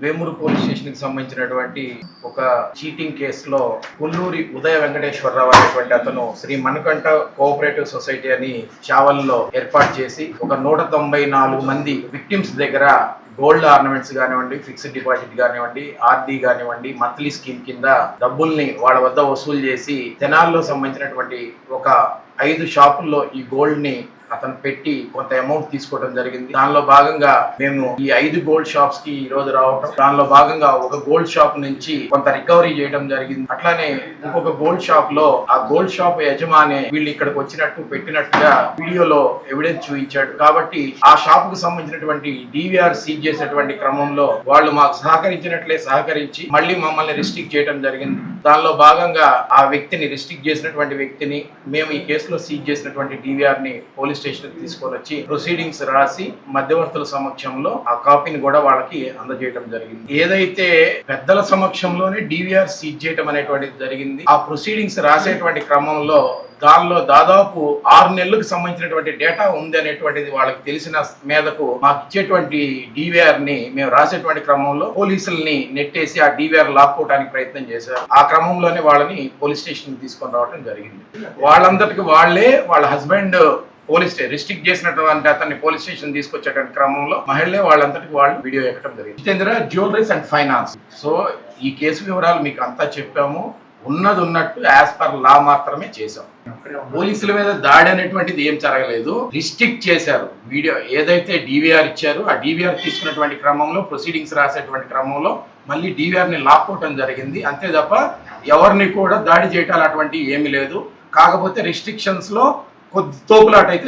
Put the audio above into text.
Vemuru police station కి సంబంధించినటువంటి ఒక చీటింగ్ కేసులో కొల్లూరి ఉదయ వెంకటేశ్వరరావు అనేటువంటి అతను శ్రీ మణికంఠ కోఆపరేటివ్ సొసైటీ అని చావల్లో ఏర్పాటు చేసి ఒక 194 మంది విక్టిమ్స్ దగ్గర గోల్డ్ ఆర్నమెంట్స్ కానివ్వండి, ఫిక్స్డ్ డిపాజిట్ కానివ్వండి, ఆర్డీ కానివ్వండి, మంత్లీ స్కీమ్ కింద డబ్బుల్ని వాళ్ళ వద్ద వసూలు చేసి తెనాల్లో సంబంధించినటువంటి ఒక 5 షాపుల్లో ఈ గోల్డ్ ని అతను పెట్టి కొంత అమౌంట్ తీసుకోవడం జరిగింది. దానిలో భాగంగా మేము ఈ 5 గోల్డ్ షాప్స్ కి ఈ రోజు రావటం, దానిలో భాగంగా ఒక గోల్డ్ షాప్ నుంచి కొంత రికవరీ చేయడం జరిగింది. అట్లానే ఇంకొక గోల్డ్ షాప్ లో ఆ గోల్డ్ షాప్ యజమాని వీళ్ళు ఇక్కడికి వచ్చినట్టు పెట్టినట్టుగా వీడియోలో ఎవిడెన్స్ చూపించాడు. కాబట్టి ఆ షాప్ కు సంబంధించినటువంటి డివిఆర్ సీజ్ చేసినటువంటి క్రమంలో వాళ్ళు మాకు సహకరించినట్లే సహకరించి మళ్ళీ మమ్మల్ని రిస్ట్రిక్ట్ చేయడం జరిగింది. దానిలో భాగంగా ఆ వ్యక్తిని రిస్ట్రిక్ట్ చేసినటువంటి వ్యక్తిని మేము ఈ కేసులో సీజ్ చేసినటువంటి డివిఆర్ ని పోలీస్ స్టేషన్ తీసుకొని వచ్చి ప్రొసీడింగ్స్ రాసి మధ్యవర్తుల సమక్షంలో ఆ కాపీని కూడా వాళ్ళకి అందజేయడం జరిగింది. ఏదైతే పెద్దల సమక్షంలోనే డివిఆర్ సీజ్ చేయడం అనేటువంటిది జరిగింది, ఆ ప్రొసీడింగ్స్ రాసేటువంటి క్రమంలో దానిలో దాదాపు 6 నెలలకు సంబంధించినటువంటి డేటా ఉంది అనేటువంటిది వాళ్ళకి తెలిసిన మీదకు మాకు ఇచ్చేటువంటి డివిఆర్ ని మేము రాసేటువంటి క్రమంలో పోలీసుల్ని నెట్టేసి ఆ డివిఆర్ లాక్కోవడానికి ప్రయత్నం చేశారు. ఆ క్రమంలోనే వాళ్ళని పోలీస్ స్టేషన్ తీసుకొని రావడం జరిగింది. వాళ్ళందరికి వాళ్ళే వాళ్ళ హస్బెండ్ పోలీస్ రిస్ట్రిక్ట్ చేసినటువంటి అతన్ని పోలీస్ స్టేషన్ తీసుకొచ్చేటువంటి క్రమంలో మహిళలే వాళ్ళంతటికి వాళ్ళు వీడియో ఎక్కడం జరిగింది. Jitendra jewelleries and finance. So ఈ కేసు వివరాలు మీకు అంతా చెప్పాము. ఉన్నది ఉన్నట్టు యాజ్ పర్ లా మాత్రమే చేశాం. పోలీసుల మీద దాడి అనేటువంటిది ఏం జరగలేదు, రిస్ట్రిక్ట్ చేశారు. వీడియో ఏదైతే డివిఆర్ ఇచ్చారో ఆ డివిఆర్ తీసుకున్నటువంటి క్రమంలో ప్రొసీడింగ్స్ రాసేటువంటి క్రమంలో మళ్ళీ డివిఆర్ ని లాక్కోవటం జరిగింది. అంతే తప్ప ఎవరిని కూడా దాడి చేయటాలు అటువంటి ఏమీ లేదు. కాకపోతే రిస్ట్రిక్షన్స్ లో కొద్ది తోపులాట అయితే